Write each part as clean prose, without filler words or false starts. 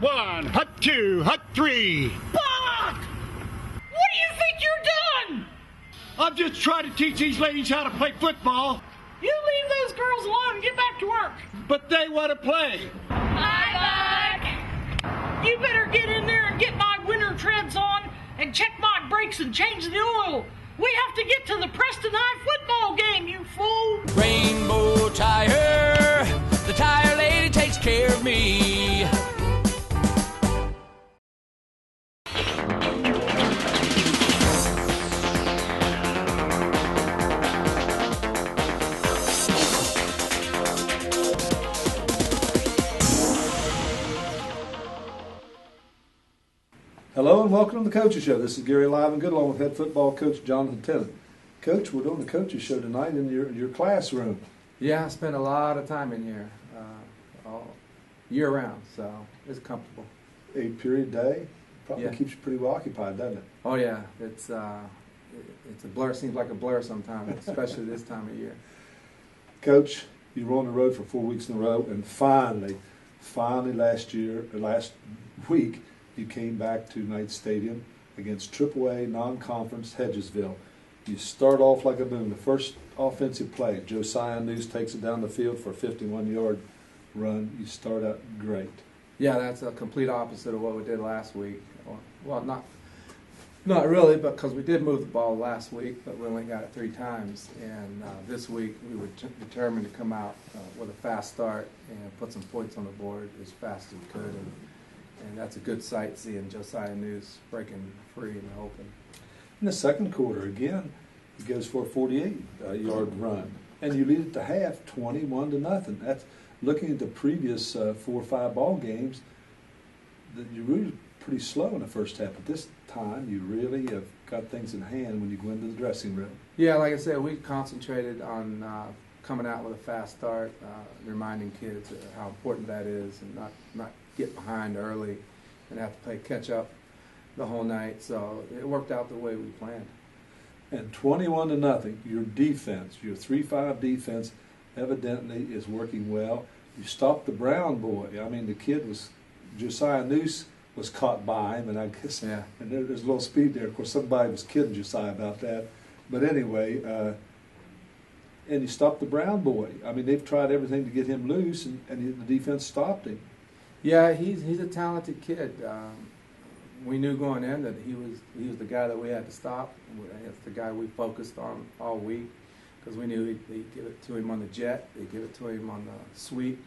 1, hut 2, hut 3. Buck! What do you think you're doing? I'm just trying to teach these ladies how to play football. You leave those girls alone and get back to work. But they want to play. Bye, Buck. You better get in there and get my winter treads on and check my brakes and change the oil. We have to get to the Preston High Football game, you fool. Rainbow Tire, the tire lady takes care of me. Hello and welcome to the Coaches Show. This is Gary Livengood along with Head Football Coach Jonathan Tennant. Coach, we're doing the Coaches Show tonight in your classroom. Yeah, I spent a lot of time in here all year round, so it's comfortable. 8-period day probably Yeah. keeps you pretty well occupied, doesn't it? Oh yeah, it's a blur. Seems like a blur sometimes, especially this time of year. Coach, you were on the road for 4 weeks in a row, and finally last week, you came back to Knight Stadium against AAA non-conference Hedgesville. You start off like a boom. The first offensive play, Josiah News takes it down the field for a 51-yard run. You start out great. Yeah, that's a complete opposite of what we did last week. Well, not really, because we did move the ball last week, but we only got it 3 times. And this week we were determined to come out with a fast start and put some points on the board as fast as we could. And that's a good sight, seeing Josiah News breaking free in the open. In the second quarter, again, he goes for a 48-yard run. And you lead it to half, 21-0. That's looking at the previous 4 or 5 ball games, that you really pretty slow in the first half. But this time, you really have got things in hand when you go into the dressing room. Yeah, like I said, we concentrated on coming out with a fast start, reminding kids how important that is, and not get behind early and have to play catch up the whole night. So it worked out the way we planned. And 21-0, your defense, your 3-5 defense, evidently is working well. You stopped the Brown boy. I mean, the kid Josiah Noose was caught by him, and I guess yeah. And there's a little speed there. Of course, somebody was kidding Josiah about that. But anyway, and you stopped the Brown boy. I mean, they've tried everything to get him loose, and the defense stopped him. Yeah, he's a talented kid. We knew going in that he was the guy that we had to stop. It's the guy we focused on all week, because we knew they'd give it to him on the jet, they'd give it to him on the sweep.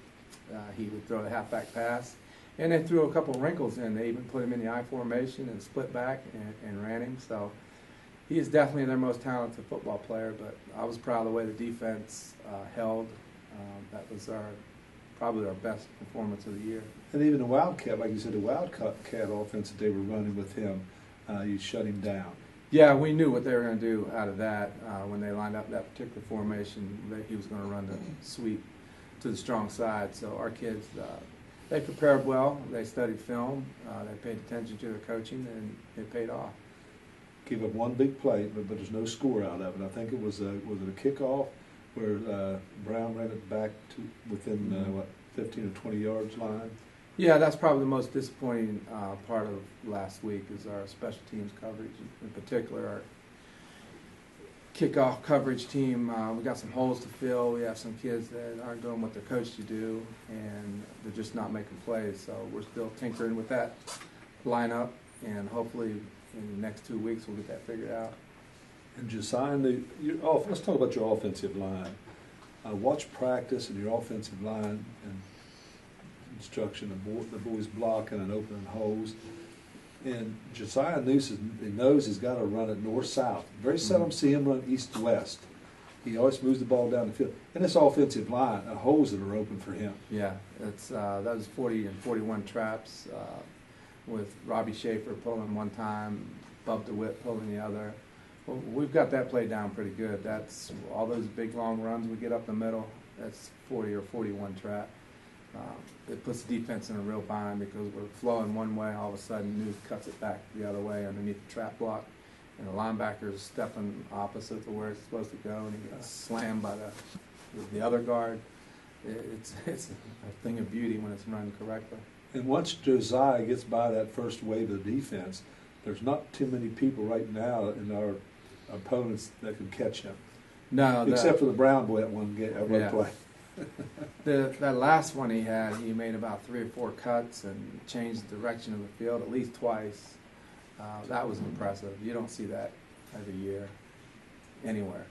He would throw the halfback pass, and they threw a couple wrinkles in. They even put him in the I formation and split back and ran him. So he is definitely their most talented football player. But I was proud of the way the defense held. That was probably our best performance of the year. And even the Wildcat, like you said, the Wildcat offense that they were running with him, you shut him down. Yeah, we knew what they were going to do out of that when they lined up that particular formation, that he was going to run the sweep to the strong side. So our kids, they prepared well. They studied film. They paid attention to their coaching, and it paid off. Gave up one big play, but there's no score out of it. I think it was a kickoff where Brown ran it back to within 15 or 20 yards line. Yeah, that's probably the most disappointing part of last week is our special teams coverage. In particular, our kickoff coverage team. We got some holes to fill. We have some kids that aren't doing what they're coached to do, and they're just not making plays. So we're still tinkering with that lineup, and hopefully in the next 2 weeks we'll get that figured out. And Josiah, let's talk about your offensive line. Watch practice and your offensive line and instruction. The boys blocking and opening holes. And Josiah knows he's got to run it north-south. Very seldom see him run east-west. He always moves the ball down the field. And this offensive line, holes that are open for him. Yeah, that was 40 and 41 traps with Robbie Schaefer pulling one time, Bub DeWitt pulling the other. Well, we've got that played down pretty good. That's all those big long runs we get up the middle. That's 40 or 41 trap. It puts the defense in a real bind because we're flowing one way, all of a sudden News cuts it back the other way underneath the trap block, and the linebacker's stepping opposite to where it's supposed to go, and he gets slammed by the other guard. It's a thing of beauty when it's run correctly. And once Josiah gets by that first wave of defense, there's not too many people right now in our opponents that can catch him. No, except for the Brown boy at one play. That last one he had, he made about 3 or 4 cuts and changed the direction of the field at least twice. That was impressive. You don't see that every year anywhere.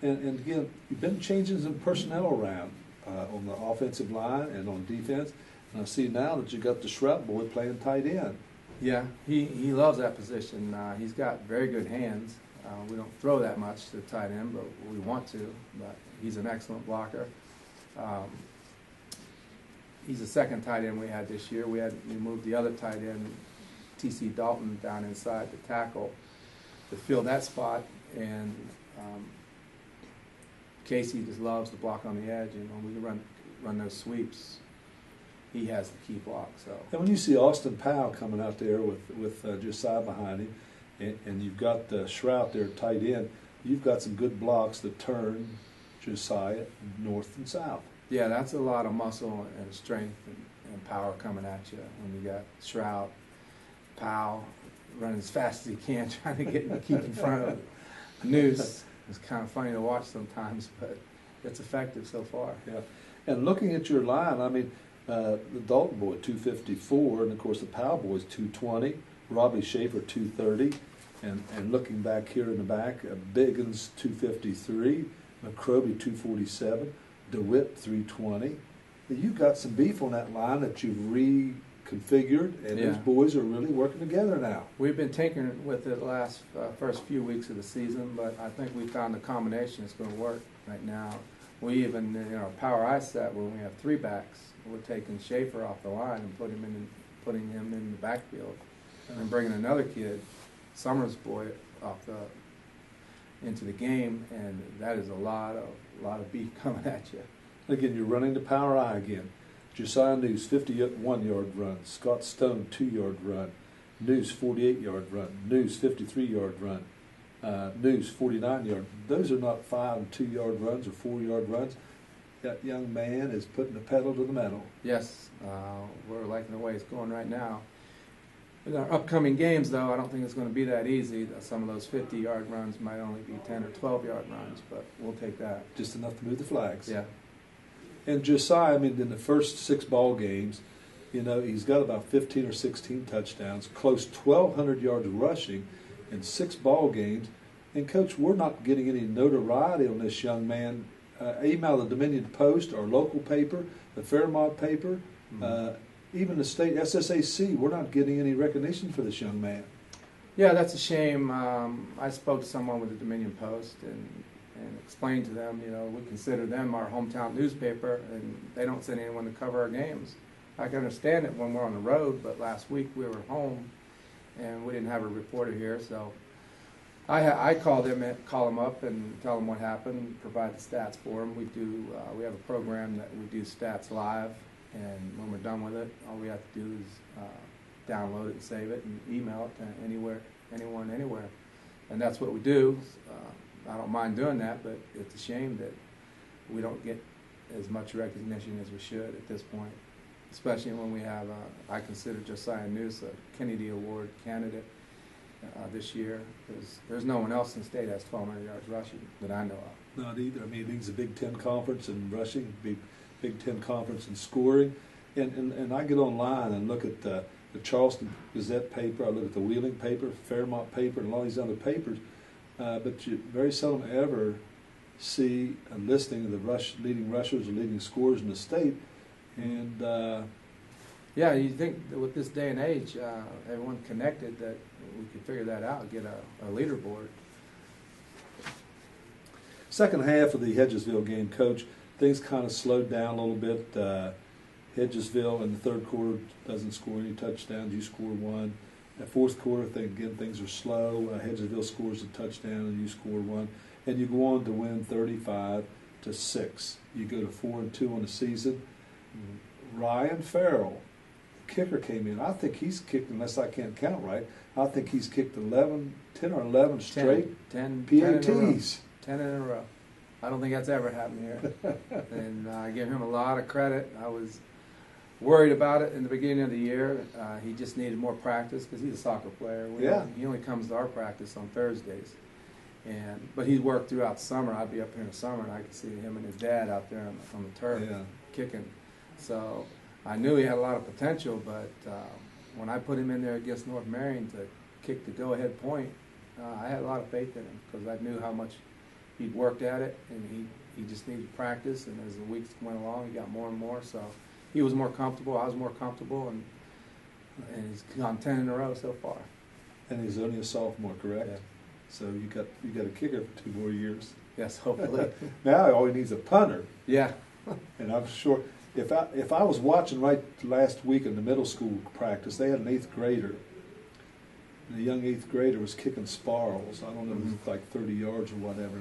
And again, you've been changing some personnel around on the offensive line and on defense. And I see now that you got the Shrout boy playing tight end. Yeah, he loves that position. He's got very good hands. We don't throw that much to the tight end, but we want to. But he's an excellent blocker. He's the second tight end we had this year. We moved the other tight end, T.C. Dalton, down inside the tackle to fill that spot. And Casey just loves to block on the edge. And when we run those sweeps, he has the key block. So. And when you see Austin Powell coming out there with Josiah behind him, and you've got Shrout there tight end, you've got some good blocks that turn Josiah north and south. Yeah, that's a lot of muscle and strength and power coming at you when you got Shrout, Powell running as fast as he can, trying to keep in front of the noose. It's kind of funny to watch sometimes, but it's effective so far. Yeah, and looking at your line, I mean, the Dalton boy 254, and of course the Powell boy's 220. Robbie Schaefer 230, and looking back here in the back, Biggins 253, McCroby 247, DeWitt 320. You've got some beef on that line that you've reconfigured, and those boys are really working together now. We've been tinkering with it the last first few weeks of the season, but I think we found a combination that's going to work right now. We even, in our power I set, when we have 3 backs, we're taking Schaefer off the line and putting him in the backfield. And bringing another kid, Summers boy, into the game, and that is a lot of beef coming at you. Again, you're running the power I again. Josiah News 51-yard run, Scott Stone 2-yard run, News 48-yard run, News 53-yard run, News 49-yard. Those are not 5 and 2-yard runs or 4-yard runs. That young man is putting the pedal to the metal. Yes, we're liking the way it's going right now. In our upcoming games, though, I don't think it's going to be that easy. Some of those 50-yard runs might only be 10 or 12-yard runs, but we'll take that. Just enough to move the flags. Yeah. And Josiah, I mean, in the first 6 ball games, he's got about 15 or 16 touchdowns, close 1,200 yards rushing in 6 ball games. And, Coach, we're not getting any notoriety on this young man. Email the Dominion Post, our local paper, the Fairmont paper, even the state SSAC, we're not getting any recognition for this young man. Yeah, that's a shame. I spoke to someone with the Dominion Post and explained to them, we consider them our hometown newspaper, and they don't send anyone to cover our games. I can understand it when we're on the road, but last week we were home and we didn't have a reporter here, so I call them up and tell them what happened, provide the stats for them. We have a program that we do stats live, and when we're done with it, all we have to do is download it and save it and email it to anyone, anywhere. And that's what we do. I don't mind doing that, but it's a shame that we don't get as much recognition as we should at this point, especially when we have, I consider Josiah News a Kennedy Award candidate this year, because there's no one else in the state that has 1,200 yards rushing that I know of. Not either. I mean, he's a Big Ten conference in rushing, Big Ten conference in scoring, and I get online and look at the Charleston Gazette paper, I look at the Wheeling paper, Fairmont paper, and all these other papers, but you very seldom ever see a listing of the leading rushers or leading scorers in the state, and yeah, you think that with this day and age, everyone connected, that we could figure that out, get a leaderboard. Second half of the Hedgesville game, Coach, things kind of slowed down a little bit. Hedgesville in the third quarter doesn't score any touchdowns. You score 1. At fourth quarter, things are slow. Hedgesville scores a touchdown and you score 1. And you go on to win 35-6. You go to 4-2 on the season. Ryan Farrell, kicker, came in. I think he's kicked, unless I can't count right, I think he's kicked 10 or 11 straight 10 PATs. 10 in a row. I don't think that's ever happened here. And I give him a lot of credit. I was worried about it in the beginning of the year. He just needed more practice because he's a soccer player. He only comes to our practice on Thursdays. But he's worked throughout the summer. I'd be up here in the summer, and I could see him and his dad out there on the turf kicking. So I knew he had a lot of potential, but when I put him in there against North Marion to kick the go-ahead point, I had a lot of faith in him because I knew how much he'd worked at it, and he just needed practice. And as the weeks went along, he got more and more. So he was more comfortable. I was more comfortable, and he's gone 10 in a row so far. And he's only a sophomore, correct? Yeah. So you got a kicker for 2 more years. Yes, hopefully. Now all he needs is a punter. Yeah. And I'm sure if I was watching right last week in the middle school practice, they had an 8th grader. And the young 8th grader was kicking sparrows. I don't know, it was like 30 yards or whatever.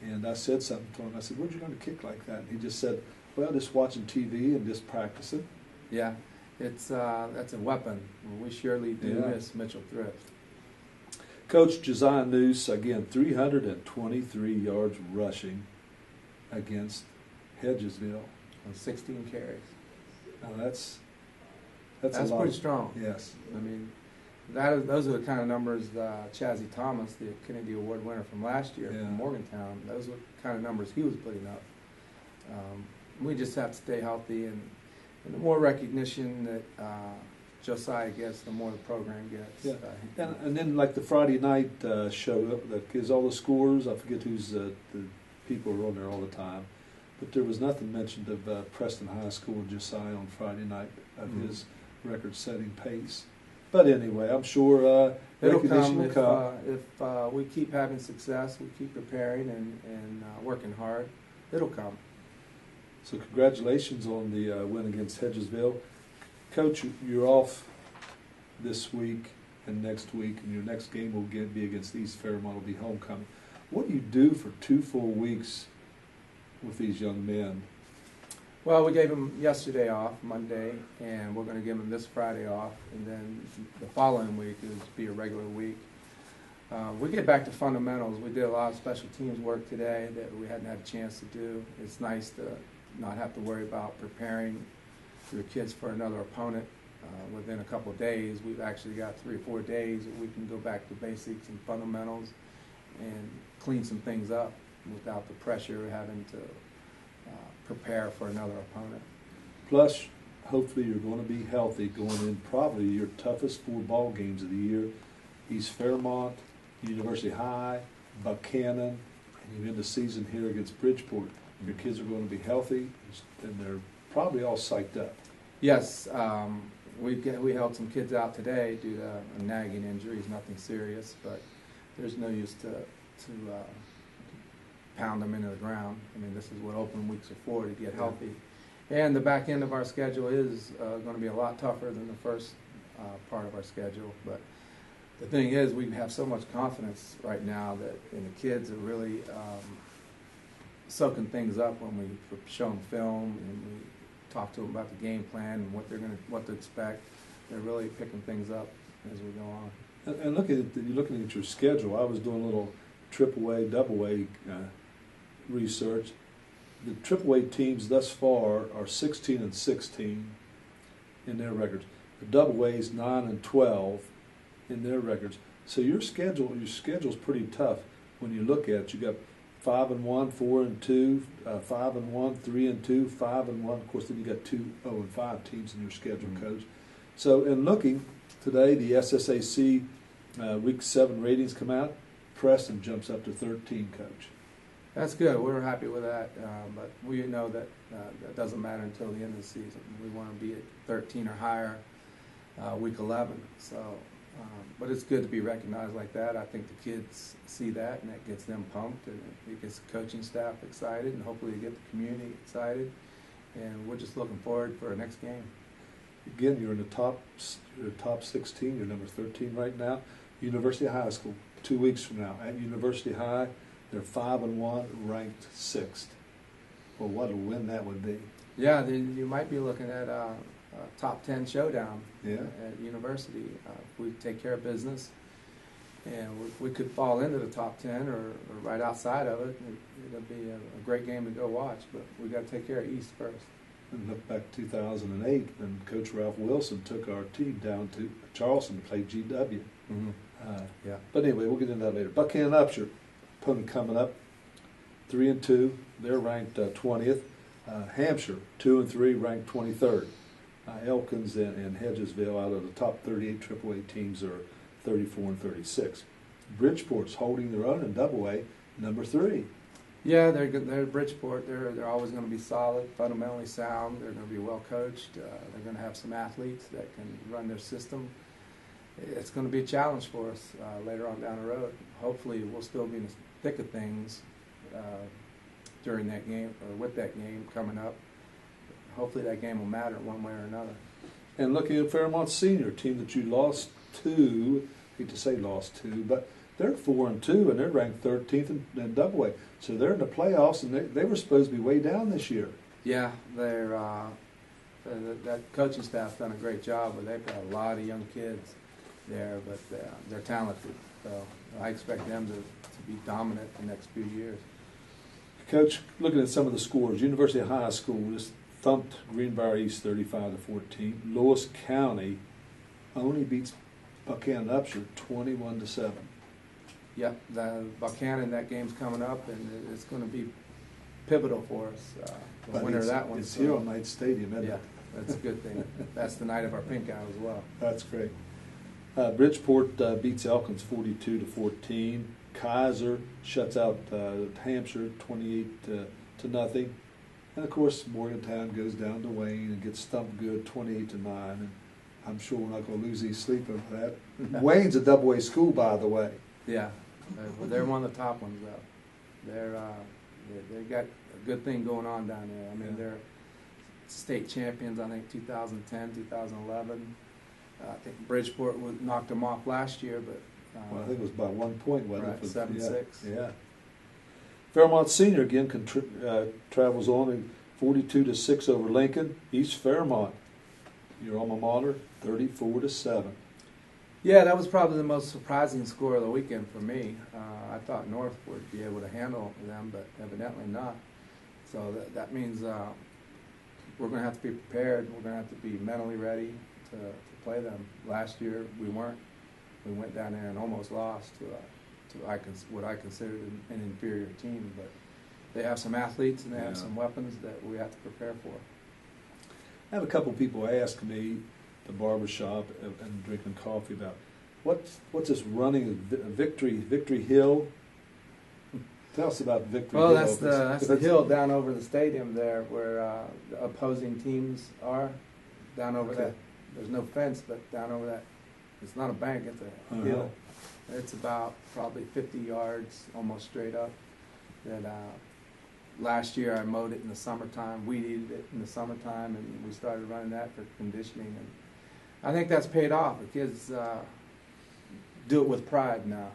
And I said something to him. I said, "Where'd you going to kick like that?" And he just said, "Well, just watching TV and just practicing." Yeah, that's a weapon. We surely do miss Mitchell Thrift. Coach Josiah Noose, again, 323 yards rushing against Hedgesville. On 16 carries. Now that's That's a lot. pretty strong. Yes. I mean, those are the kind of numbers Chazzy Thomas, the Kennedy Award winner from last year from Morgantown, those were the kind of numbers he was putting up. We just have to stay healthy, and the more recognition that Josiah gets, the more the program gets. Yeah. And then like the Friday night show that gives all the scores. I forget who's the people who are on there all the time. But there was nothing mentioned of Preston High School and Josiah on Friday night of his record-setting pace. But anyway, I'm sure recognition will come. If we keep having success, we keep preparing and working hard, it'll come. So congratulations on the win against Hedgesville. Coach, you're off this week and next week, and your next game will be against East Fairmont. Will be homecoming. What do you do for 2 full weeks with these young men? Well, we gave them yesterday off, Monday, and we're going to give them this Friday off, and then the following week is be a regular week. We get back to fundamentals. We did a lot of special teams work today that we hadn't had a chance to do. It's nice to not have to worry about preparing your kids for another opponent within a couple of days. We've actually got 3 or 4 days that we can go back to basics and fundamentals and clean some things up without the pressure of having to prepare for another opponent. Plus, hopefully you're going to be healthy going in probably your toughest 4 ball games of the year. East Fairmont, University High, Buchanan, and you end the season here against Bridgeport. Your kids are going to be healthy, and they're probably all psyched up. Yes, we held some kids out today due to nagging injuries, nothing serious, but there's no use to pound them into the ground. I mean, this is what open weeks are for, to get healthy. And the back end of our schedule is going to be a lot tougher than the first part of our schedule. But the thing is, we have so much confidence right now that and the kids are really soaking things up when we show them film and we talk to them about the game plan and what to expect. They're really picking things up as we go on. And you're looking at your schedule. I was doing a little AAA, AA research. The AAA teams thus far are 16-16 in their records. The AA's 9-12 in their records. So your schedule's pretty tough when you look at it. You got 5-1, 4-2, 5-1, 3-2, 5-1. Of course, then you got 2 0-5 teams in your schedule, Coach. So, in looking today, the SSAC Week 7 ratings come out. Preston jumps up to 13, Coach. That's good. We're happy with that, but we know that that doesn't matter until the end of the season. We want to be at 13 or higher Week 11. So, but it's good to be recognized like that. I think the kids see that, and that gets them pumped, and it gets the coaching staff excited, and hopefully it gets the community excited. And we're just looking forward for our next game. Again, you're in the top 16. You're number 13 right now. University High School, 2 weeks from now at University High. They're 5-1, ranked 6th. Well, what a win that would be. Yeah, then you might be looking at a top 10 showdown at University. If we take care of business, and we could fall into the top 10 or right outside of it. It'll be a great game to go watch, but we got to take care of East first. and look back 2008 when Coach Ralph Wilson took our team down to Charleston to play GW. Mm-hmm. Yeah. But anyway, we'll get into that later. Buckhannon Upshur, opponent coming up, 3-2. They're ranked 20th. Hampshire, 2-3, ranked 23rd. Elkins and Hedgesville, out of the top 38 AAA teams, are 34 and 36. Bridgeport's holding their own in Double A, number 3. Yeah, they're good. They're Bridgeport. They're always going to be solid, fundamentally sound. They're going to be well coached. They're going to have some athletes that can run their system. It's going to be a challenge for us later on down the road. Hopefully, we'll still be in the thick of things during that game or with that game coming up. Hopefully, that game will matter one way or another. And looking at Fairmont Senior, a team that you lost to, I hate to say lost to, but they're 4-2 and they're ranked 13th in Double A. So they're in the playoffs, and they were supposed to be way down this year. Yeah, they're that coaching staff's done a great job, but they've got a lot of young kids there, but they're talented. So I expect them to be dominant the next few years. Coach, looking at some of the scores, University of High School just thumped Greenbrier East 35-14. Lewis County only beats Buckhannon Upshur 21-7. Yep, the Buckhannon, that game's coming up, and it's going to be pivotal for us. The winner of that one. It's here on Knight Stadium, isn't yeah, it? that's a good thing. That's the night of our pink eye as well. That's great. Bridgeport beats Elkins 42-14. Kaiser shuts out Hampshire 28-0. And of course, Morgantown goes down to Wayne and gets stumped good 28-9. And I'm sure we're not going to lose any sleep over that. Wayne's a Double A school, by the way. Yeah, they're one of the top ones though. They got a good thing going on down there. I mean, they're state champions. I think 2010, 2011. I think Bridgeport knocked them off last year, but well, I think it was by 1 point, wasn't right, it? 7-6. Yeah. Fairmont Senior again travels on 42-6 over Lincoln. East Fairmont, your alma mater, 34-7. Yeah, that was probably the most surprising score of the weekend for me. I thought North would be able to handle them, but evidently not. So that means we're going to have to be prepared. We're going to have to be mentally ready to play them. Last year we weren't. We went down there and almost lost to what I considered an inferior team. But they have some athletes and they have some weapons that we have to prepare for. I have a couple people ask me at the barbershop and drinking coffee about what's this running Victory Hill? Tell us about Victory Hill. Well, that's the hill down over the stadium there where the opposing teams are. Down over that. There's no fence, but down over that. It's not a bank, it's a hill. It's about probably 50 yards, almost straight up. That last year I mowed it in the summertime, weeded it in the summertime, and we started running that for conditioning. And I think that's paid off. The kids do it with pride now.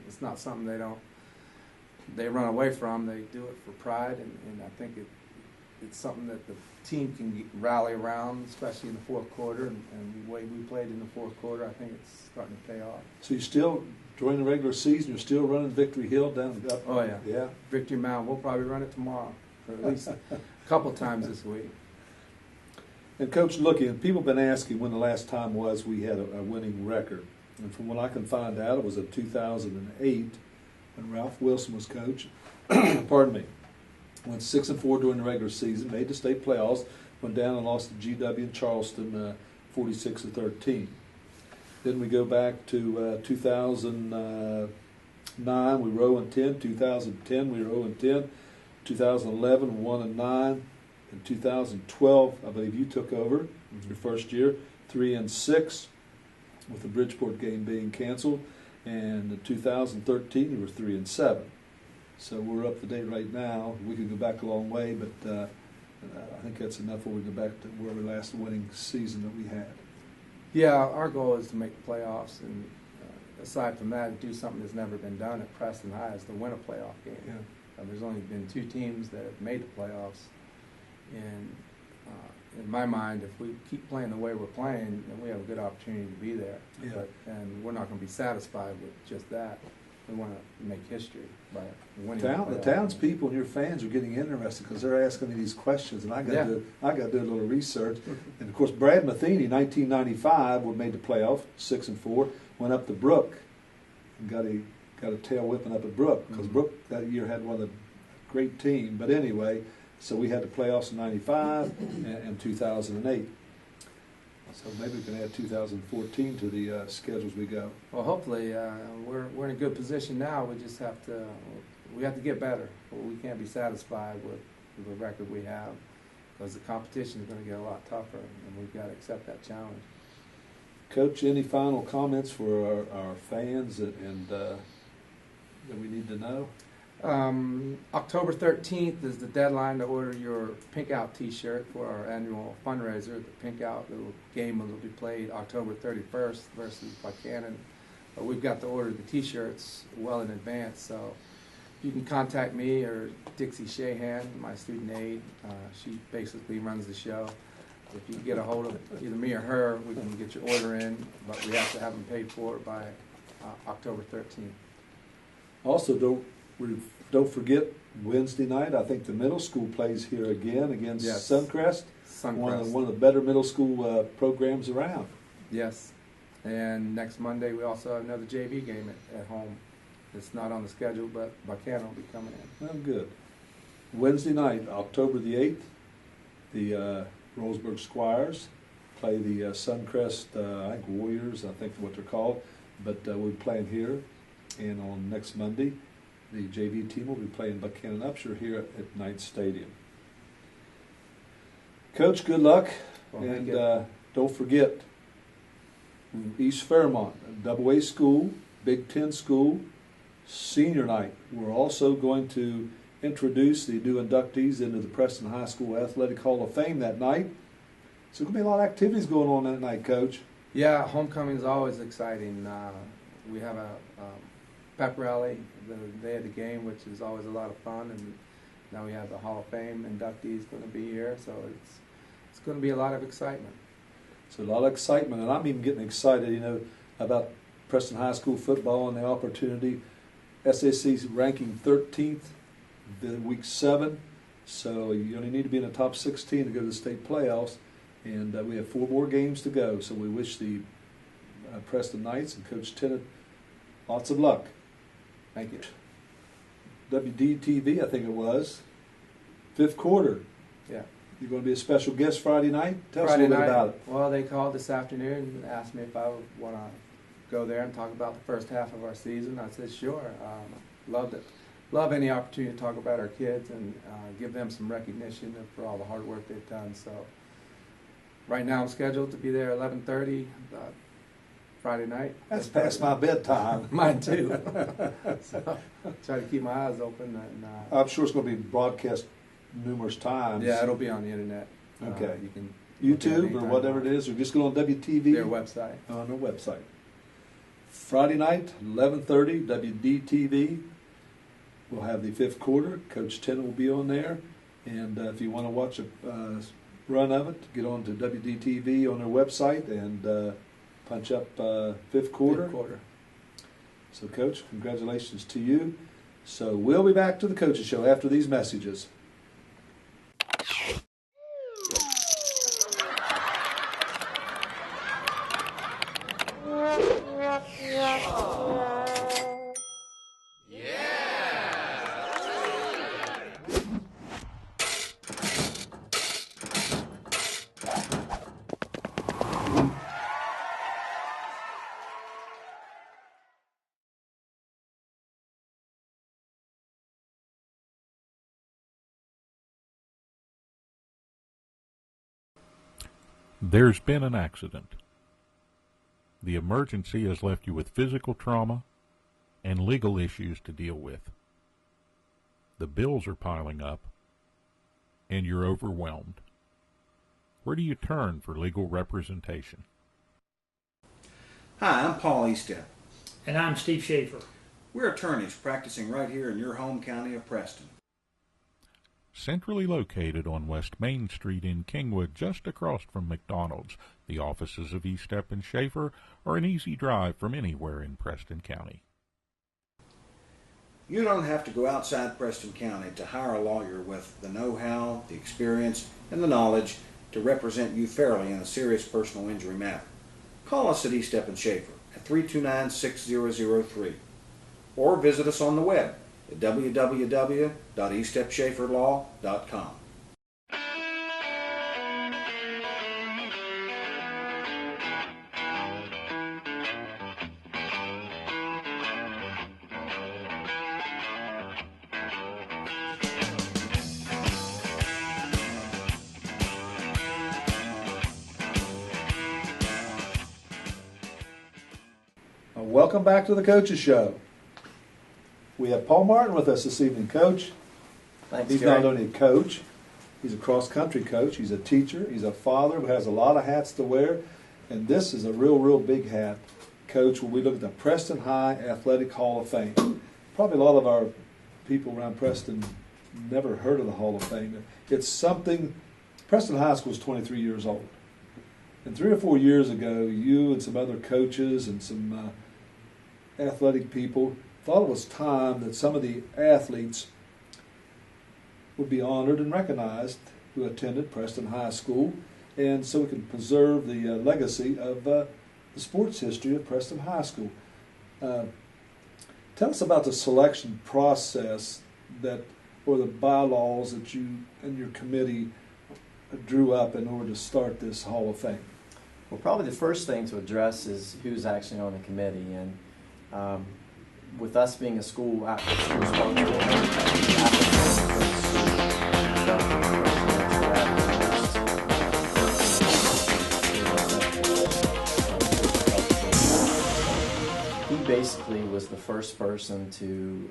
It's not something they run away from. They do it for pride, and I think it's something that the team can rally around, especially in the fourth quarter, and the way we played in the fourth quarter, I think it's starting to pay off. So you still, during the regular season, you're still running Victory Hill down up? Oh yeah. Yeah. Victory Mountain. We'll probably run it tomorrow, or at least a couple times this week. And Coach, looking, people have been asking when the last time was we had a winning record. And from what I can find out, it was in 2008 when Ralph Wilson was coach. Pardon me. Went 6-4 during the regular season, made the state playoffs, went down and lost to GW in Charleston 46-13. Then we go back to 2009, we were 0-10. 2010, we were 0-10. 2011, 1-9. In 2012, I believe you took over your first year, 3-6, with the Bridgeport game being canceled. And in 2013, you were 3-7. So we're up to date right now. We could go back a long way, but I think that's enough where we go back to where we last winning season that we had. Yeah, our goal is to make the playoffs, and aside from that, do something that's never been done at Preston High, is to win a playoff game. Yeah. There's only been 2 teams that have made the playoffs, and in my mind, if we keep playing the way we're playing, then we have a good opportunity to be there. Yeah. And we're not going to be satisfied with just that. we want to make history by winning. The townspeople and your fans are getting interested because they're asking me these questions, and I got to do a little research. And of course, Brad Matheny, 1995, made the playoff, 6-4, went up to Brook and got a tail whipping up at Brook because Brook that year had one of the great team. But anyway, so we had the playoffs in '95 and 2008. So maybe we can add 2014 to the schedules we go. Well, hopefully we're in a good position now. We just have to get better. We can't be satisfied with the record we have because the competition is going to get a lot tougher, and we've got to accept that challenge. Coach, any final comments for our fans and that we need to know? October 13th is the deadline to order your Pink Out T-shirt for our annual fundraiser. The Pink Out little game will be played October 31st versus Buchanan. We've got to order the T-shirts well in advance, so you can contact me or Dixie Shahan, my student aide. She basically runs the show. If you can get a hold of either me or her, we can get your order in, but we have to have them paid for by October 13th. Also, don't forget Wednesday night. I think the middle school plays here again against Suncrest. One of the better middle school programs around. Yes, and next Monday we also have another JV game at home. It's not on the schedule, but Buchanan will be coming in. Oh, good. Wednesday night, October the 8th, the Roseburg Squires play the Suncrest, I think Warriors, I think what they're called, but we're playing here. And on next Monday, the JV team will be playing Buchanan Upshur here at Knight Stadium. Coach, good luck. Well, and don't forget, East Fairmont, AA school, Big Ten school, senior night. We're also going to introduce the new inductees into the Preston High School Athletic Hall of Fame that night. So there's going to be a lot of activities going on that night, Coach. Yeah, homecoming is always exciting. We have a pep rally the day of the game, which is always a lot of fun, and now we have the Hall of Fame inductees going to be here, so it's going to be a lot of excitement. So a lot of excitement, and I'm even getting excited, about Preston High School football and the opportunity. SAC's ranking 13th, week 7, so you only need to be in the top 16 to go to the state playoffs, and we have 4 more games to go. So we wish the Preston Knights and Coach Tennant lots of luck. Thank you. WDTV, I think it was, 5th quarter. Yeah. You're going to be a special guest Friday night? Tell us a Friday little bit night, about it. Well, they called this afternoon and asked me if I would want to go there and talk about the first half of our season. I said, sure. Loved it. Love any opportunity to talk about our kids and give them some recognition for all the hard work they've done. So right now I'm scheduled to be there 11:30 Friday night. That's past my bedtime. Mine too. So try to keep my eyes open. And I'm sure it's going to be broadcast numerous times. yeah, it'll be on the internet. Okay. You can YouTube or whatever it is, or just go on WTV. Their website. On their website. Friday night, 11:30, WDTV. We'll have the 5th quarter. Coach Tennant will be on there. And if you want to watch a run of it, get on to WDTV on their website and punch up 5th quarter. 5th quarter. So, Coach, congratulations to you. So we'll be back to the Coaches Show after these messages. There's been an accident. The emergency has left you with physical trauma and legal issues to deal with. The bills are piling up, and you're overwhelmed. Where do you turn for legal representation? Hi, I'm Paul Eastep. And I'm Steve Schaefer. We're attorneys practicing right here in your home county of Preston. Centrally located on West Main Street in Kingwood, just across from McDonald's, the offices of Eastep and Schaefer are an easy drive from anywhere in Preston County. You don't have to go outside Preston County to hire a lawyer with the know-how, the experience, and the knowledge to represent you fairly in a serious personal injury matter. Call us at Estep & Schaefer at 329-6003 or visit us on the web at www.estepschaeferlaw.com. Welcome back to the Coaches Show. We have Paul Martin with us this evening, Coach. Thanks, He's Gary. not only a coach, he's a cross-country coach, he's a teacher, he's a father who has a lot of hats to wear, and this is a real big hat, Coach, when we look at the Preston High Athletic Hall of Fame. Probably a lot of our people around Preston never heard of the Hall of Fame. It's something, Preston High School is 23 years old. And 3 or 4 years ago, you and some other coaches and some athletic people thought it was time that some of the athletes would be honored and recognized who attended Preston High School, and so we can preserve the legacy of the sports history of Preston High School. Tell us about the selection process or the bylaws that you and your committee drew up in order to start this Hall of Fame. Well, probably the first thing to address is who's actually on the committee, and with us being a school responsible, he basically was the first person to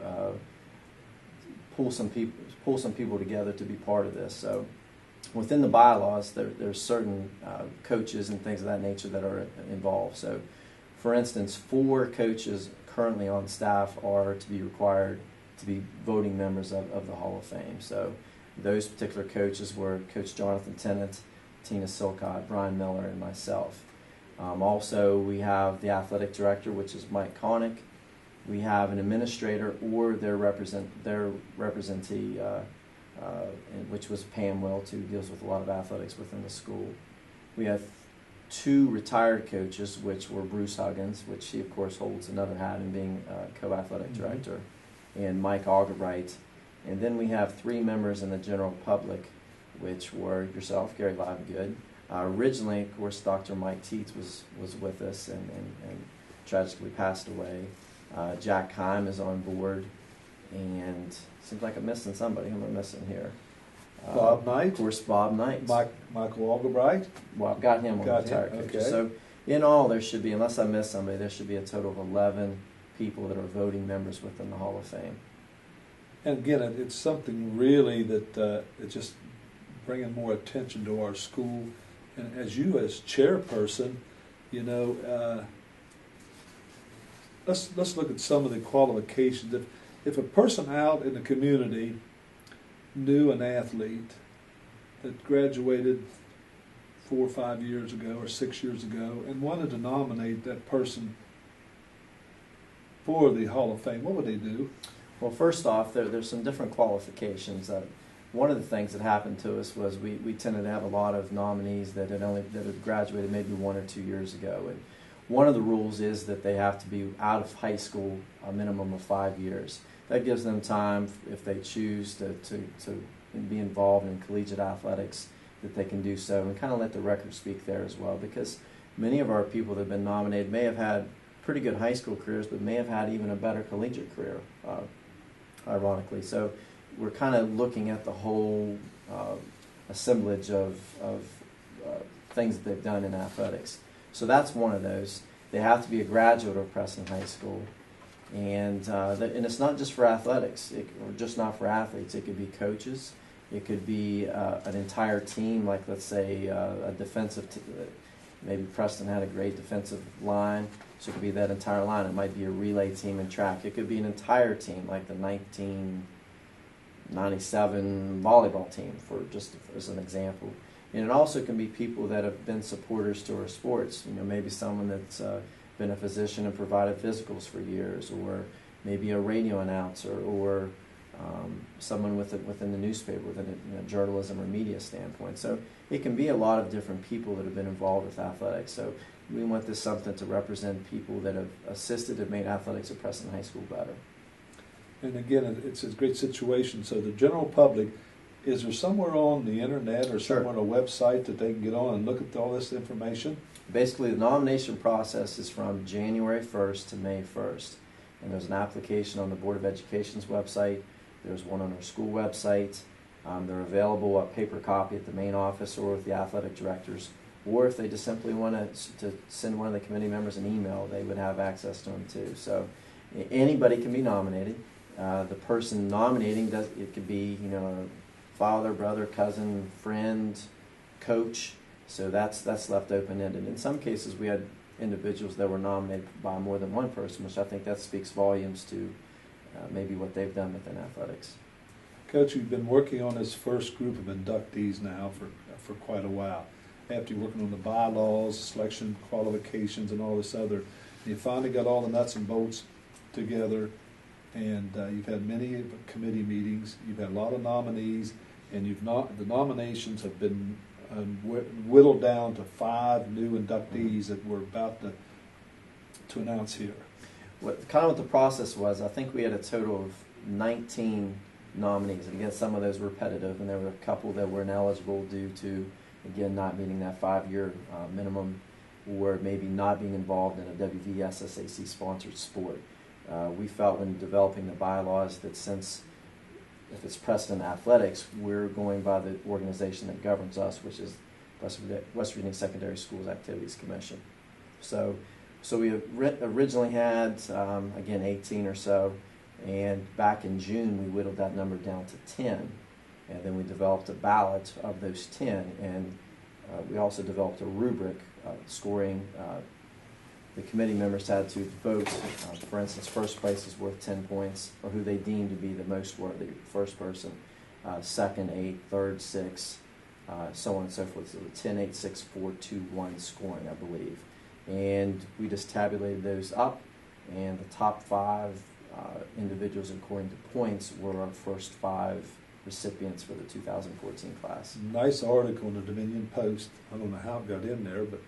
pull some people together to be part of this. So within the bylaws, there's certain coaches and things of that nature that are involved. So, for instance, 4 coaches currently on staff are to be required to be voting members of the Hall of Fame. So those particular coaches were Coach Jonathan Tennant, Tina Silcott, Brian Miller, and myself. Also, we have the athletic director, which is Mike Connick. We have an administrator or their representee, which was Pam Wilt, who deals with a lot of athletics within the school. We have 2 retired coaches, which were Bruce Huggins, which he of course holds another hat in being co-athletic director, and Mike Augerbright. And then we have 3 members in the general public, which were yourself, Gary Livengood. Originally, of course, Dr. Mike Teets was with us and tragically passed away. Jack Heim is on board, and seems like I'm missing somebody. Who am I missing here? Bob Knight. Of course, Bob Knight. Michael Algebright. Well, I've got him on the retired coaches. Okay. So in all, there should be, unless I miss somebody, there should be a total of 11 people that are voting members within the Hall of Fame. And again, it's something really that it's just bringing more attention to our school. And as you, as chairperson, let's look at some of the qualifications. If a person out in the community knew an athlete that graduated 4 or 5 years ago or 6 years ago and wanted to nominate that person for the Hall of Fame, what would they do? Well, first off, there's some different qualifications. One of the things that happened to us was we tended to have a lot of nominees that had graduated maybe 1 or 2 years ago. And one of the rules is that they have to be out of high school a minimum of 5 years. That gives them time, if they choose to be involved in collegiate athletics, that they can do so, and kind of let the record speak there as well, because many of our people that have been nominated may have had pretty good high school careers, but may have had even a better collegiate career, ironically. So we're kind of looking at the whole assemblage of things that they've done in athletics. So that's one of those. They have to be a graduate of Preston High School. And it's not just for athletics, or just not for athletes. It could be coaches. It could be an entire team, like let's say a defensive maybe Preston had a great defensive line, so it could be that entire line. It might be a relay team in track. It could be an entire team, like the 1997 volleyball team, for just as an example. And it also can be people that have been supporters to our sports. Maybe someone that's been a physician and provided physicals for years, or maybe a radio announcer, or someone within the newspaper, within a journalism or media standpoint. So it can be a lot of different people that have been involved with athletics. So we want this something to represent people that have assisted and made athletics at Preston High School better. And again, it's a great situation. So the general public, is there somewhere on the internet or Sure. somewhere on a website that they can get on and look at all this information? Basically, the nomination process is from January 1st to May 1st. And there's an application on the Board of Education's website. There's one on our school website. They're available, a paper copy at the main office or with the athletic directors. Or if they just simply want to send one of the committee members an email, they would have access to them too. So anybody can be nominated. The person nominating, it could be, a father, brother, cousin, friend, coach. So that's left open-ended. In some cases, we had individuals that were nominated by more than one person, which I think that speaks volumes to maybe what they've done within athletics. Coach, you've been working on this first group of inductees now for quite a while. After you're working on the bylaws, selection qualifications, and all this other, you finally got all the nuts and bolts together, and you've had many committee meetings. You've had a lot of nominees, and the nominations have been whittled down to 5 new inductees that we're about to announce here. What the process was, I think we had a total of 19 nominees, and again, some of those were repetitive, and there were a couple that were ineligible due to, again, not meeting that 5-year minimum, or maybe not being involved in a WVSSAC sponsored sport. We felt when developing the bylaws that since, if it's Preston Athletics, we're going by the organization that governs us, which is West Virginia Secondary Schools Activities Commission. So we originally had, again, 18 or so, and back in June we whittled that number down to 10, and then we developed a ballot of those 10, and we also developed a rubric scoring. The committee members had to vote, for instance, first place is worth 10 points, or who they deemed to be the most worthy, first person, second, 8, third, 6, so on and so forth. So 10, 8, 6, 4, 2, 1 scoring, I believe. And we just tabulated those up, and the top 5 individuals according to points were our first 5 recipients for the 2014 class. Nice article in the Dominion Post. I don't know how it got in there, but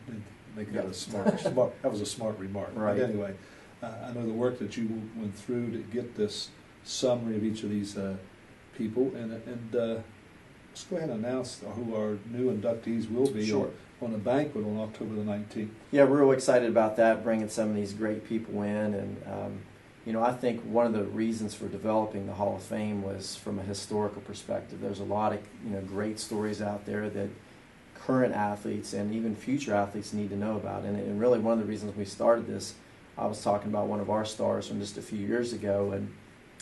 I think that was that was a smart remark. Right. But anyway, I know the work that you went through to get this summary of each of these people, and let's go ahead and announce who our new inductees will be. Sure. On a banquet on October the 19th. Yeah, we're real excited about that, bringing some of these great people in. And, I think one of the reasons for developing the Hall of Fame was from a historical perspective. There's a lot of, great stories out there that current athletes and even future athletes need to know about. And really one of the reasons we started this, I was talking about one of our stars from just a few years ago, and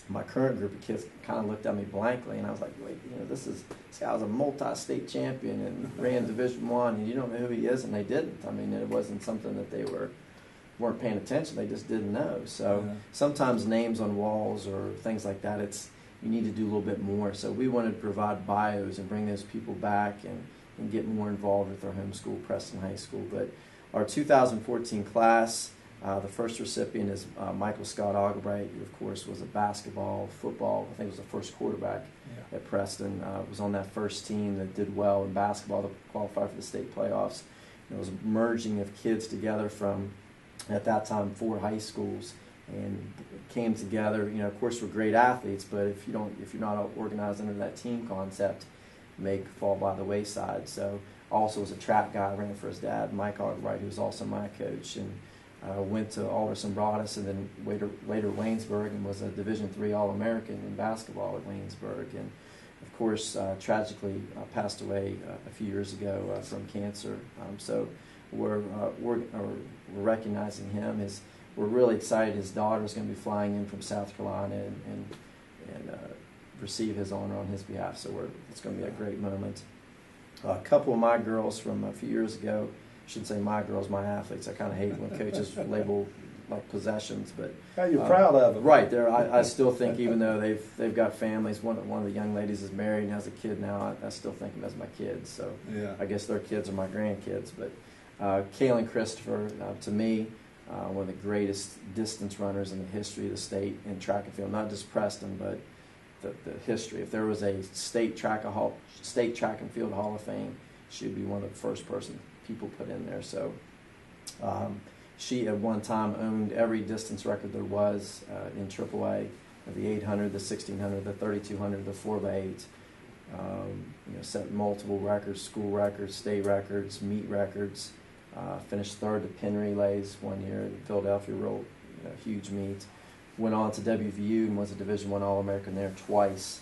my current group of kids kind of looked at me blankly, and I was like, wait, this guy was a multi-state champion and ran Division I, and you don't know who he is, and they didn't. I mean, it wasn't something that they weren't paying attention, they just didn't know. So sometimes names on walls or things like that, you need to do a little bit more. So we wanted to provide bios and bring those people back and get more involved with our home school, Preston High School. But our 2014 class, the first recipient is Michael Scott Albright, who of course was a basketball, football, I think was the first quarterback at Preston. Was on that first team that did well in basketball to qualify for the state playoffs. It was a merging of kids together from, at that time, 4 high schools, and came together. Of course, we're great athletes, but if you're not organized under that team concept, you may fall by the wayside. So also was a track guy, ran for his dad, Mike Albright, who was also my coach, and went to Alderson Broadus and then later Waynesburg, and was a Division III All-American in basketball at Waynesburg, and of course tragically passed away a few years ago from cancer. So we're recognizing him. We're really excited. His daughter is going to be flying in from South Carolina and receive his honor on his behalf. So it's going to be a great moment. A couple of my girls from a few years ago. I shouldn't say my girls, my athletes. I kind of hate when coaches label like possessions, but you're proud of them, right? There, I still think, even though they've got families. One of the young ladies is married and has a kid now. I still think them as my kids. So I guess their kids are my grandkids. But Kaylin Christopher, to me, one of the greatest distance runners in the history of the state in track and field, not just Preston, but the history. If there was a state track and field Hall of Fame, she'd be one of the first people put in there. So she at one time owned every distance record there was in AAA, the 800, the 1600, the 3200, the 4x8. Set multiple records, school records, state records, meet records. Finished third to pin relays one year in Philadelphia, real huge meet. Went on to WVU and was a Division I All-American there twice.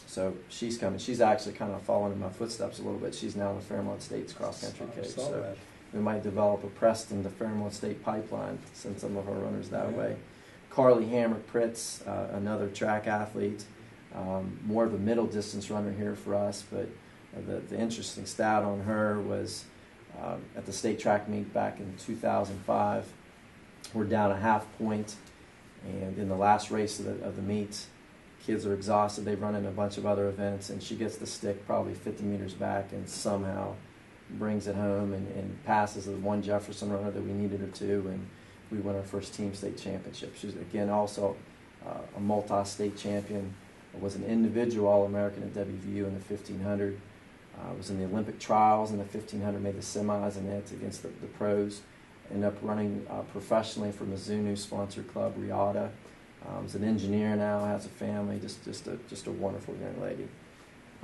So she's coming. She's actually kind of following in my footsteps a little bit. She's now the Fairmont State's cross-country coach. So we might develop a Preston to Fairmont State pipeline, send some of our runners that way. Carly Hammer-Pritz, another track athlete, more of a middle distance runner here for us, but the interesting stat on her was at the state track meet back in 2005, we're down a half point, and in the last race of the meet, kids are exhausted, they've run in a bunch of other events, and she gets the stick probably 50 meters back and somehow brings it home and passes the one Jefferson runner that we needed her to, and we won our first team state championship. She's, again, also a multi-state champion, was an individual All-American at WVU in the 1500, was in the Olympic trials in the 1500, made the semis and that's against the pros. Ended up running professionally for Mizuno sponsored club, Riata. Is an engineer now, has a family, just a wonderful young lady.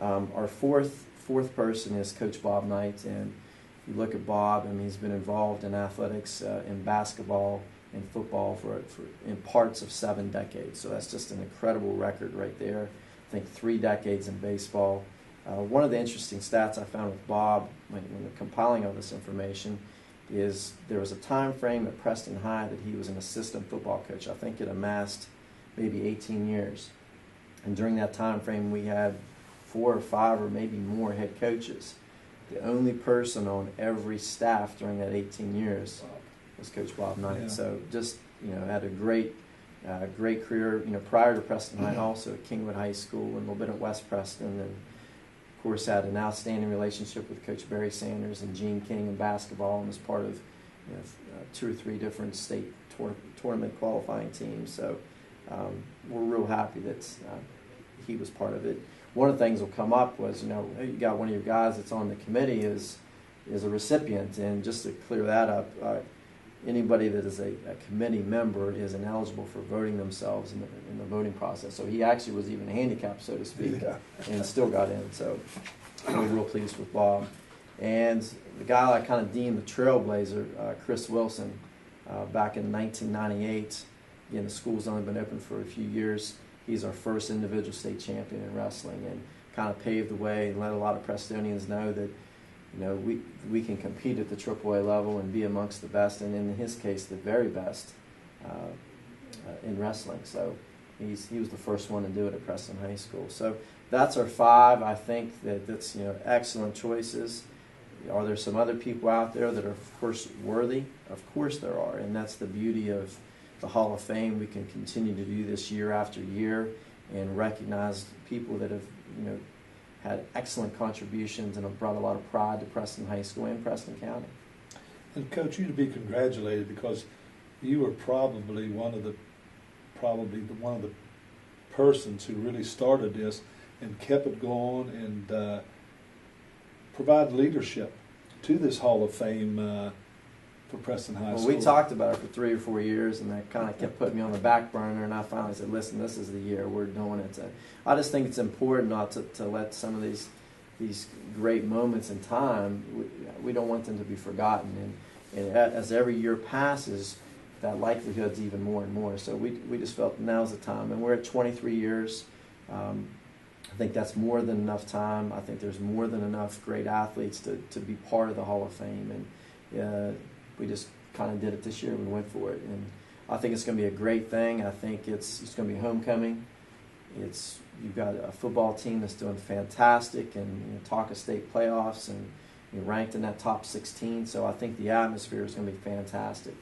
Our fourth person is Coach Bob Knight, and if you look at Bob, I mean, he's been involved in athletics, in basketball and football for in parts of 7 decades. So that's just an incredible record right there. I think 3 decades in baseball. One of the interesting stats I found with Bob when compiling all this information is there was a time frame at Preston High that he was an assistant football coach. I think it amassed maybe 18 years. And during that time frame, we had 4 or 5 or maybe more head coaches. The only person on every staff during that 18 years was Coach Bob Knight. Yeah. So just, had a great career, prior to Preston High, also at Kingwood High School and a little bit at West Preston, and of course had an outstanding relationship with Coach Barry Sanders and Gene King in basketball, and was part of 2 or 3 different state tournament qualifying teams. So we're real happy that he was part of it. One of the things that will come up was, you got one of your guys that's on the committee is a recipient, and just to clear that up, anybody that is a committee member is ineligible for voting themselves in the voting process. So he actually was even handicapped, so to speak, and still got in. So we're real pleased with Bob. And the guy I kind of deemed the trailblazer, Chris Wilson, back in 1998. Again, the school's only been open for a few years. He's our first individual state champion in wrestling, and kind of paved the way and let a lot of Prestonians know that we can compete at the AAA level and be amongst the best, and in his case, the very best in wrestling. So he was the first one to do it at Preston High School. So that's our 5. I think that's excellent choices. Are there some other people out there that are, of course, worthy? Of course there are, and that's the beauty of the Hall of Fame. We can continue to do this year after year and recognize people that have had excellent contributions and have brought a lot of pride to Preston High School and Preston County. And Coach, you to be congratulated, because you were probably one of the persons who really started this and kept it going and provide leadership to this Hall of Fame for Preston High School. Well, we talked about it for 3 or 4 years, and that kind of kept putting me on the back burner, and I finally said, listen, this is the year, we're doing it. I just think it's important not to let some of these great moments in time, we don't want them to be forgotten, and as every year passes, that likelihood's even more and more. So we just felt now's the time, and we're at 23 years. I think that's more than enough time. I think there's more than enough great athletes to be part of the Hall of Fame, and we just kind of did it this year. We went for it, and I think it's going to be a great thing. I think it's going to be homecoming. You've got a football team that's doing fantastic, and talk of state playoffs, and ranked in that top 16. So I think the atmosphere is going to be fantastic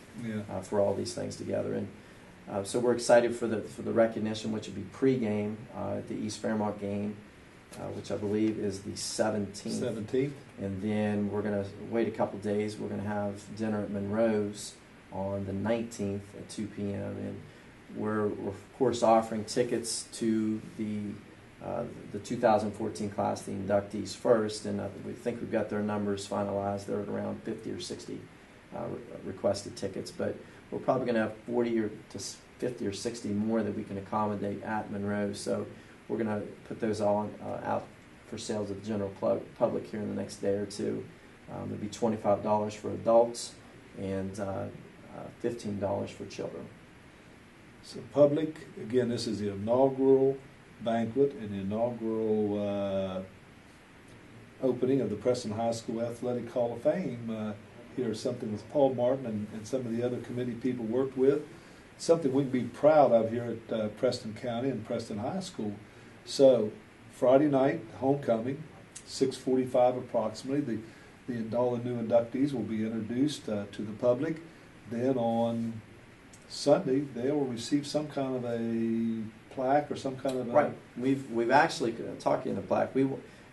for all these things together. And so we're excited for the recognition, which would be pregame at the East Fairmont game, which I believe is the 17th. And then we're going to wait a couple days. We're going to have dinner at Monroe's on the 19th at 2 p.m. And we're of course offering tickets to the 2014 class, the inductees first, and we think we've got their numbers finalized. They're at around 50 or 60 requested tickets, but we're probably going to have 40 or to 50 or 60 more that we can accommodate at Monroe. So we're going to put those all out for sale to the general public here in the next day or two. It'll be $25 for adults and $15 for children. So public, again, this is the inaugural banquet and the inaugural opening of the Preston High School Athletic Hall of Fame. Here's something that Paul Martin and some of the other committee people worked with. Something we can be proud of here at Preston County and Preston High School. So Friday night, homecoming, 6:45 approximately. All the new inductees will be introduced to the public. Then on Sunday, they will receive some kind of a plaque or some kind of a... Right. We've actually, talking the plaque, we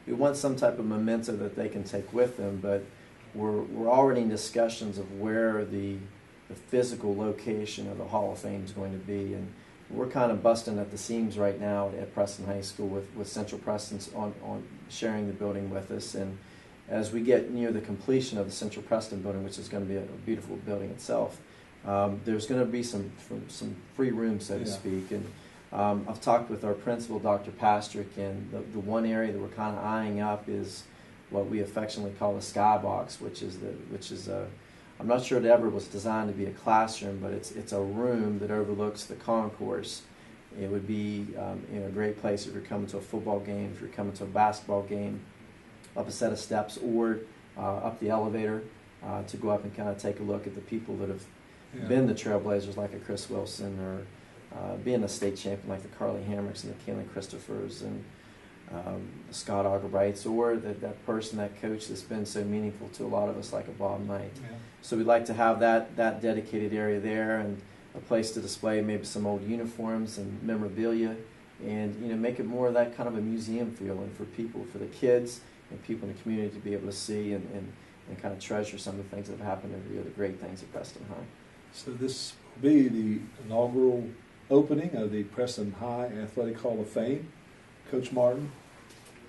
want some type of memento that they can take with them, but we're already in discussions of where the physical location of the Hall of Fame is going to be, and we're kind of busting at the seams right now at Preston High School with Central Preston on sharing the building with us. And as we get near the completion of the Central Preston building, which is going to be a beautiful building itself, there's going to be some free room, so to speak. And I've talked with our principal, Dr. Pastrick, and the one area that we're kind of eyeing up is what we affectionately call a skybox, which is a I'm not sure it ever was designed to be a classroom, but it's a room that overlooks the concourse. It would be a great place if you're coming to a football game, if you're coming to a basketball game, up a set of steps or up the elevator to go up and kind of take a look at the people that have been the trailblazers, like a Chris Wilson, or being a state champion like the Carly Hammocks and the Kaylin Christophers and Scott Augerbrights, or that person, that coach that's been so meaningful to a lot of us, like a Bob Knight. Yeah. So we'd like to have that dedicated area there, and a place to display maybe some old uniforms and memorabilia, and make it more of that kind of a museum feeling for people, for the kids and people in the community to be able to see and kind of treasure some of the things that have happened over the year, the great things at Preston High. So this will be the inaugural opening of the Preston High Athletic Hall of Fame. Coach Martin,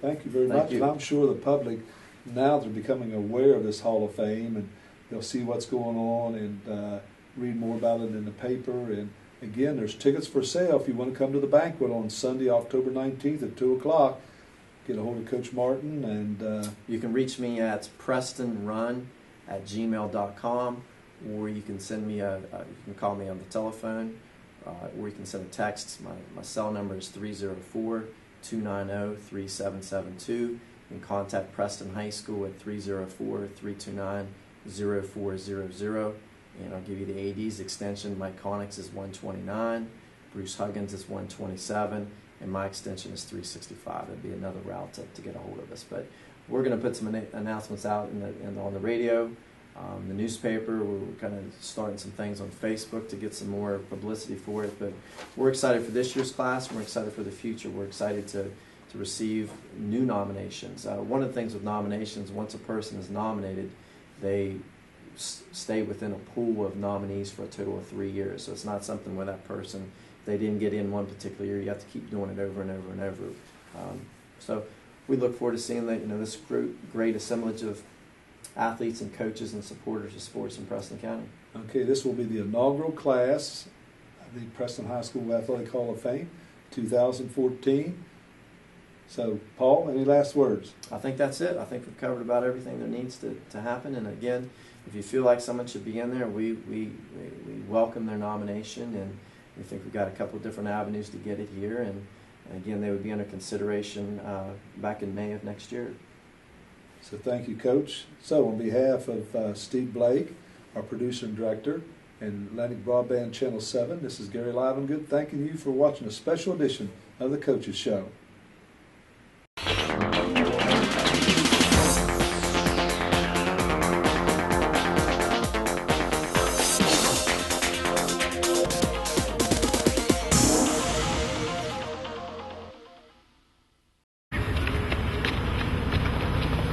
thank you very much. And I'm sure the public, now they're becoming aware of this Hall of Fame, and they'll see what's going on and read more about it in the paper. And again, there's tickets for sale if you want to come to the banquet on Sunday, October 19th at 2 o'clock. Get a hold of Coach Martin. And you can reach me at prestonrun@gmail.com, or you can send me you can call me on the telephone, or you can send a text. My cell number is 304-290-3772. You can contact Preston High School at 304-329-0400, and I'll give you the AD's extension. Mike Connick's is 129, Bruce Huggins is 127, and my extension is 365. That'd be another route to get a hold of us. But we're going to put some announcements out on the radio, the newspaper. We're kind of starting some things on Facebook to get some more publicity for it. But we're excited for this year's class, and we're excited for the future. We're excited to receive new nominations. One of the things with nominations, once a person is nominated, they stay within a pool of nominees for a total of 3 years. So it's not something where that person, they didn't get in one particular year, you have to keep doing it over and over and over. So we look forward to seeing that, this great assemblage of athletes and coaches and supporters of sports in Preston County. Okay, this will be the inaugural class of the Preston High School Athletic Hall of Fame 2014. So, Paul, any last words? I think that's it. I think we've covered about everything that needs to happen. And again, if you feel like someone should be in there, we welcome their nomination, and we think we've got a couple of different avenues to get it here. And again, they would be under consideration back in May of next year. So thank you, Coach. So on behalf of Steve Blake, our producer and director, and Atlantic Broadband Channel 7, this is Gary Livengood thanking you for watching a special edition of The Coaches Show.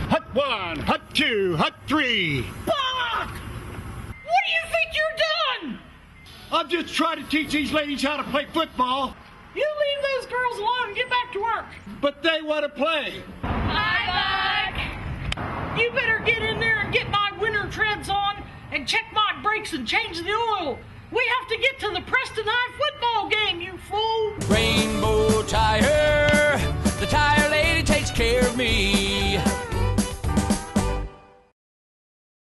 Hut 1, Hut 2, Hut 3. Buck! What do you think you're doing? I'm just trying to teach these ladies how to play football. You leave those girls alone and get back to work. But they want to play. Bye, Buck. You better get in there and get my winter treads on and check my brakes and change the oil. We have to get to the Preston High football game, you fool. Rainbow Tire, the tire lady takes care of me.